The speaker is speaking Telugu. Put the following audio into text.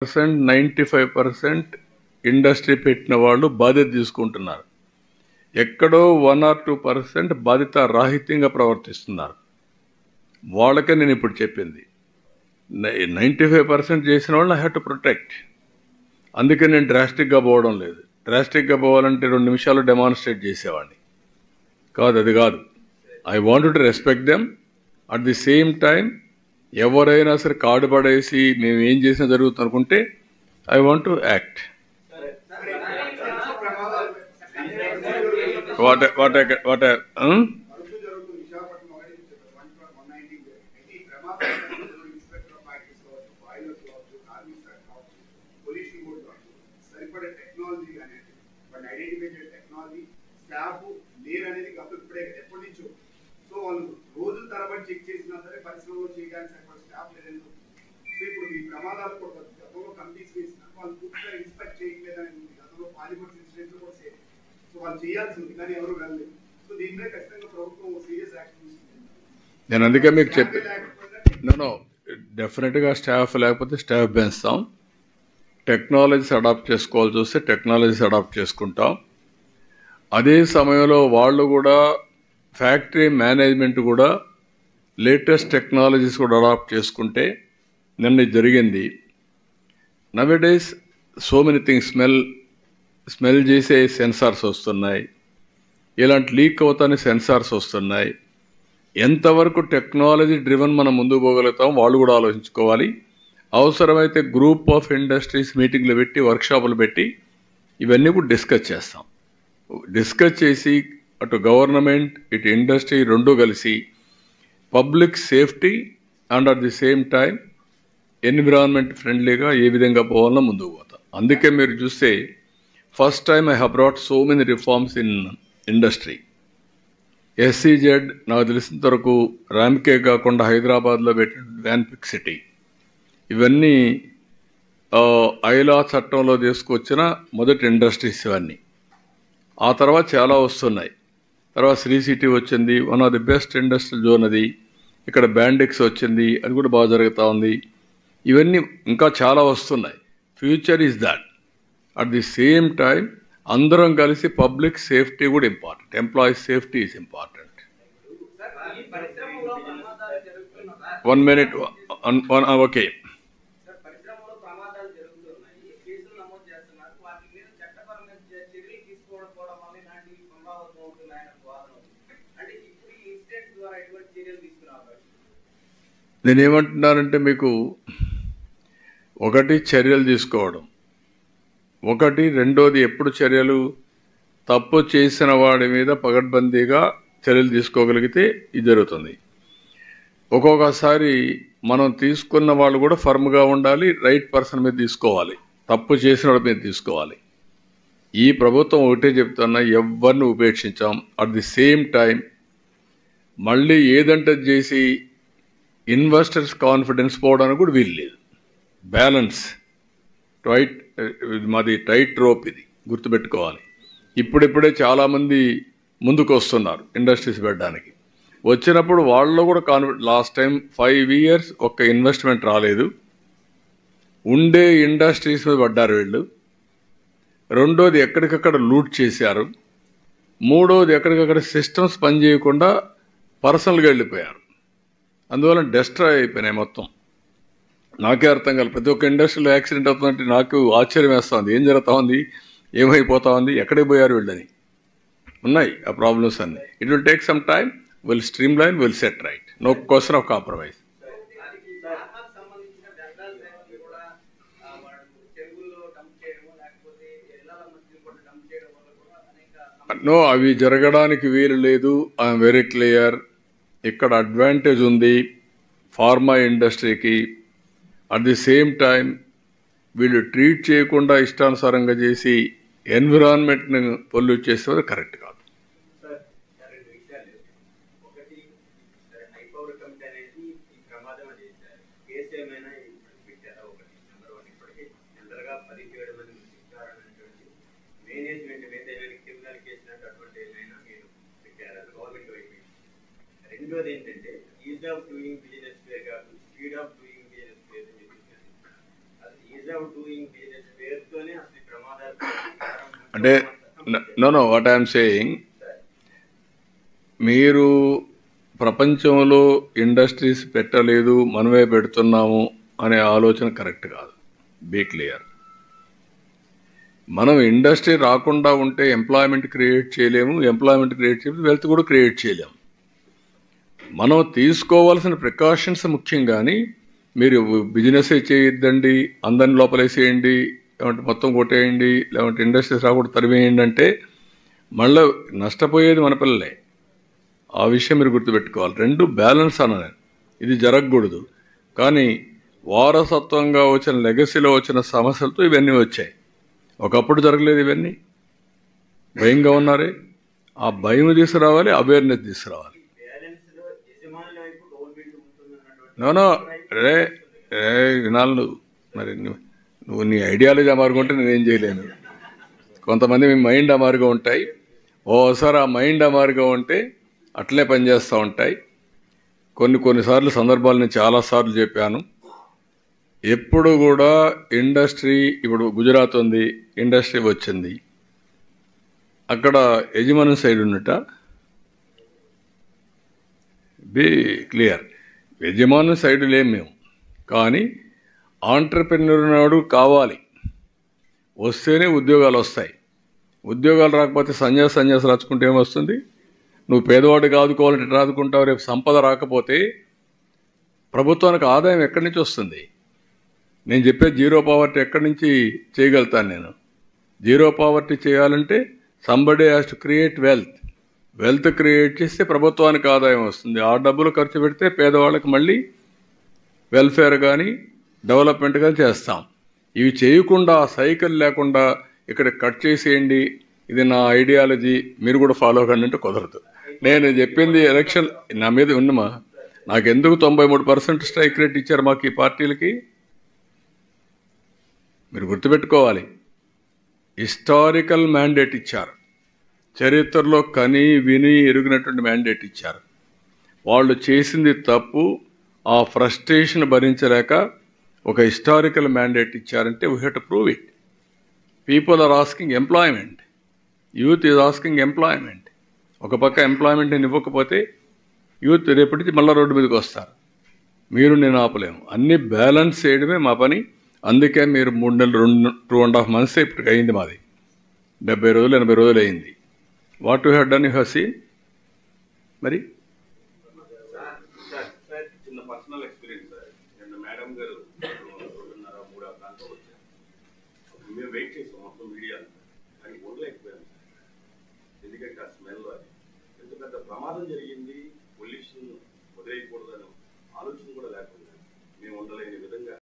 95% ఇండస్ట్రీ పెట్టిన వాళ్ళు బాధ్యత తీసుకుంటున్నారు. ఎక్కడో 1 or 2% బాధ్యత రాహిత్యంగా ప్రవర్తిస్తున్నారు. వాళ్ళకే నేను ఇప్పుడు చెప్పింది. 95% చేసిన వాళ్ళు ఐ హ్యావ్ టు ప్రొటెక్ట్. అందుకే నేను డ్రాస్టిక్గా పోవడం లేదు. డ్రాస్టిక్గా పోవాలంటే 2 నిమిషాలు డెమాన్స్ట్రేట్ చేసేవాడిని కాదు, అది కాదు. I want to respect them. At the same time ఎవరైనా సరే కార్డు పడేసి మేము ఏం చేసినా జరుగుతుంది అనుకుంటే ఐ వాంట్ టు యాక్ట్. రోజుల తరబడి చెక్ చేసినా సరే పరిశ్రమలో చేయడానికి సరిపడే స్టాఫ్ లేదు. సో ఇప్పుడు ఈ ప్రమాదాలు కూడా గతంలో కమిటీస్ వేసినా వాళ్ళు పూర్తిగా ఇన్స్పెక్ట్ చేయట్లేదని ఉంది. గతంలో పాలిమర్స్ ఇన్సిడెంట్ కూడా చేయలేదు. సో వాళ్ళు చేయాల్సి ఉంది కానీ ఎవరు వెళ్ళలేదు. సో దీనిపై ఖచ్చితంగా ప్రభుత్వం సీరియస్ యాక్షన్ తీసుకుంటుంది. నేను అందుకే మీకు చెప్పి డెఫినెట్గా స్టాఫ్ లేకపోతే స్టాఫ్ పెంచుతాం. టెక్నాలజీస్ అడాప్ట్ చేసుకోవాల్సి వస్తే టెక్నాలజీస్ అడాప్ట్ చేసుకుంటాం. అదే సమయంలో వాళ్ళు కూడా ఫ్యాక్టరీ మేనేజ్మెంట్ కూడా లేటెస్ట్ టెక్నాలజీస్ కూడా అడాప్ట్ చేసుకుంటే నిన్న జరిగింది. Nowadays so many things smell చేసే సెన్సార్స్ వస్తున్నాయి, ఇలాంటి లీక్ అవుతానే సెన్సార్స్ వస్తున్నాయి. ఎంతవరకు టెక్నాలజీ డ్రివన్ మనం ముందుకు పోగలుగుతాం వాళ్ళు కూడా ఆలోచించుకోవాలి. అవసరమైతే గ్రూప్ ఆఫ్ ఇండస్ట్రీస్ మీటింగ్లు పెట్టి వర్క్షాపులు పెట్టి ఇవన్నీ కూడా డిస్కస్ చేసి అటు గవర్నమెంట్ ఇటు ఇండస్ట్రీ రెండు కలిసి public safety and at the same time environment ఫ్రెండ్లీగా ఏ విధంగా పోవాలన్నా ముందుకు పోతాం. అందుకే మీరు చూస్తే first time I have brought so many reforms in industry. SEZ నాకు తెలిసినంత వరకు ర్యామ్కే కాకుండా హైదరాబాద్లో పెట్టిన వ్యాన్పిక్ సిటీ ఇవన్నీ ఐలా చట్టంలో తీసుకొచ్చిన మొదటి ఇండస్ట్రీస్ ఇవన్నీ. ఆ తర్వాత చాలా వస్తున్నాయి. తర్వాత శ్రీ సిటీ వచ్చింది, one of the best industrial zone అది. ఇక్కడ బ్యాండిక్స్ వచ్చింది, అది కూడా బాగా జరుగుతూ ఉంది. ఇవన్నీ ఇంకా చాలా వస్తున్నాయి. Future is that. At the same time అందరం కలిసి పబ్లిక్ సేఫ్టీ కూడా important, employees safety is important. 1 minute, okay. నేనేమంటున్నానంటే మీకు ఒకటి చర్యలు తీసుకోవడం, రెండోది ఎప్పుడు చర్యలు తప్పు చేసిన వాడి మీద పగడ్బందీగా చర్యలు తీసుకోగలిగితే ఇది జరుగుతుంది. ఒక్కొక్కసారి మనం తీసుకున్న వాళ్ళు కూడా ఫర్మ్గా ఉండాలి, రైట్ పర్సన్ మీద తీసుకోవాలి, తప్పు చేసిన వాడి మీద తీసుకోవాలి. ఈ ప్రభుత్వం ఒకటే చెప్తున్నా, ఎవరిని ఉపేక్షించాం. అట్ ది సేమ్ టైం మళ్ళీ ఏదంటే చేసి ఇన్వెస్టర్స్ కాన్ఫిడెన్స్ పోవడానికి కూడా వీలు లేదు. బ్యాలెన్స్ మాది టైట్ రోప్, ఇది గుర్తుపెట్టుకోవాలి. ఇప్పుడిప్పుడే చాలామంది ముందుకు వస్తున్నారు ఇండస్ట్రీస్ పెట్టడానికి. వచ్చినప్పుడు వాళ్ళలో కూడా లాస్ట్ టైం 5 years ఒక్క ఇన్వెస్ట్మెంట్ రాలేదు, ఉండే ఇండస్ట్రీస్ మీద పడ్డారు వీళ్ళు. రెండోది ఎక్కడికక్కడ లూట్ చేశారు. మూడోది ఎక్కడికక్కడ సిస్టమ్స్ పనిచేయకుండా పర్సనల్గా వెళ్ళిపోయారు. అందువల్ల డెస్ట్రాయ్ అయిపోయినాయి మొత్తం. నాకే అర్థం కాదు. ప్రతి ఒక్క ఇండస్ట్రీలో యాక్సిడెంట్ అవుతుందంటే నాకు ఆశ్చర్యం వేస్తుంది. ఏం జరుగుతూ ఉంది, ఏమైపోతా ఉంది, ఎక్కడికి పోయారు వీళ్ళని. ఉన్నాయి ఆ ప్రాబ్లమ్స్ అన్నీ. It will take some time, will streamline, will set right. No question of compromise. No, అవి జరగడానికి వీలు లేదు. I'm very clear. ఇక్కడ అడ్వాంటేజ్ ఉంది ఫార్మా ఇండస్ట్రీకి. అట్ ది సేమ్ టైం వీళ్ళు ట్రీట్ చేయకుండా ఇష్టానుసారంగా చేసి ఎన్విరాన్మెంట్ని పొల్యూట్ చేసేది కరెక్ట్ కాదు. రెండోది ఏంటంటే ఈజ్ ఆఫ్ డూయింగ్ బిజినెస్ కాదు, స్పీడ్ ఆఫ్ డూయింగ్ బిజినెస్. అది ఈజ్ ఆఫ్ అంటే నో వాట్ ఐఎమ్ సేయింగ్, మీరు ప్రపంచంలో ఇండస్ట్రీస్ పెట్టలేదు మనమే పెడుతున్నాము అనే ఆలోచన కరెక్ట్ కాదు. Be clear. మనం ఇండస్ట్రీ రాకుండా ఉంటే ఎంప్లాయ్మెంట్ క్రియేట్ చేయలేము, ఎంప్లాయ్మెంట్ క్రియేట్ చేయలేము, వెల్త్ కూడా క్రియేట్ చేయలేము. మనం తీసుకోవాల్సిన ప్రికాషన్స్ ముఖ్యం. కానీ మీరు బిజినెస్ చేయొద్దండి, అందరిని లోపలేసేయండి, లేదంటే మొత్తం కొట్టేయండి, లేదంటే ఇండస్ట్రీస్ రాకుండా తరివేయండి అంటే మళ్ళీ నష్టపోయేది మన పిల్లలే. ఆ విషయం మీరు గుర్తుపెట్టుకోవాలి. రెండు బ్యాలెన్స్ అన్నాను. ఇది జరగకూడదు. కానీ వారసత్వంగా వచ్చిన లెగసీలో వచ్చిన సమస్యలతో ఇవన్నీ వచ్చాయి. ఒకప్పుడు జరగలేదు. ఇవన్నీ భయంగా ఉన్నారే. ఆ భయం తీసుకురావాలి, అవేర్నెస్ తీసుకురావాలి. నో రే వినాలి. మరి నువ్వు నీ ఐడియాలజీ అమారుకుంటే నేనేం చేయలేను. కొంతమంది మీ మైండ్ అమారుగా ఉంటాయి. ఓసారి ఆ మైండ్ అమారుగా ఉంటే అట్లే పనిచేస్తూ ఉంటాయి. కొన్నిసార్లు సందర్భాలు నేను చాలాసార్లు చెప్పాను. ఎప్పుడు కూడా ఇండస్ట్రీ, ఇప్పుడు గుజరాత్ ఉంది, ఇండస్ట్రీ వచ్చింది, అక్కడ యజమాని సైడ్ ఉన్నట. Be clear. యజమాని సైడ్ లేము మేము. కానీ ఆంటర్ప్రెన్యూర్ నాడు కావాలి, వస్తేనే ఉద్యోగాలు వస్తాయి. ఉద్యోగాలు రాకపోతే సన్యాసి రాచుకుంటే ఏమొస్తుంది? నువ్వు పేదవాడికి ఆదుకోవాలంటే ఆదుకుంటావు. రేపు సంపద రాకపోతే ప్రభుత్వానికి ఆదాయం ఎక్కడి నుంచి వస్తుంది? నేను చెప్పే జీరో పావర్టీ ఎక్కడి నుంచి చేయగలుగుతాను నేను? జీరో పావర్టీ చేయాలంటే somebody has to create wealth create చేస్తే ప్రభుత్వానికి ఆదాయం వస్తుంది. ఆ డబ్బులు ఖర్చు పెడితే పేదవాళ్ళకి మళ్ళీ వెల్ఫేర్ కానీ డెవలప్మెంట్ కానీ చేస్తాం. ఇవి చేయకుండా, సైకిల్ లేకుండా ఇక్కడ కట్ చేసేయండి, ఇది నా ఐడియాలజీ, మీరు కూడా ఫాలో కండి అంటే కుదరదు. నేను చెప్పింది ఎలక్షన్ నా మీద ఉన్నమా? నాకెందుకు 93% స్ట్రైక్ రేట్ ఇచ్చారు మాకు ఈ పార్టీలకి? మీరు గుర్తుపెట్టుకోవాలి. హిస్టారికల్ మ్యాండేట్ ఇచ్చారు. చరిత్రలో కని విని ఎరిగినటువంటి మ్యాండేట్ ఇచ్చారు. వాళ్ళు చేసింది తప్పు. ఆ ఫ్రస్ట్రేషన్ భరించలేక ఒక హిస్టారికల్ మ్యాండేట్ ఇచ్చారంటే we have to prove it. People are asking employment. Youth is asking employment. ఒక పక్క ఎంప్లాయ్మెంట్ని ఇవ్వకపోతే యూత్ రేపటి నుంచి మళ్ళీ రోడ్డు మీదకి వస్తారు. మీరు నేను ఆపలేము. అన్ని బ్యాలెన్స్ చేయడమే మా పని. అందుకే మీరు 3 నెలలు 2.5 months ఇప్పటికి అయింది మాది. 70 రోజులు 80 రోజులు అయింది. What you have done, you have seen. మరి చిన్న పర్సనల్ ఎక్స్పీరియన్స్ సార్. మేడం గారు 2:30-3 ప్రాంతం వచ్చారు. మేము వెయిట్ చేసాం మొత్తం మీడియా, కానీ ఉండలేకపోయాం. ఎందుకంటే ఆ స్మెల్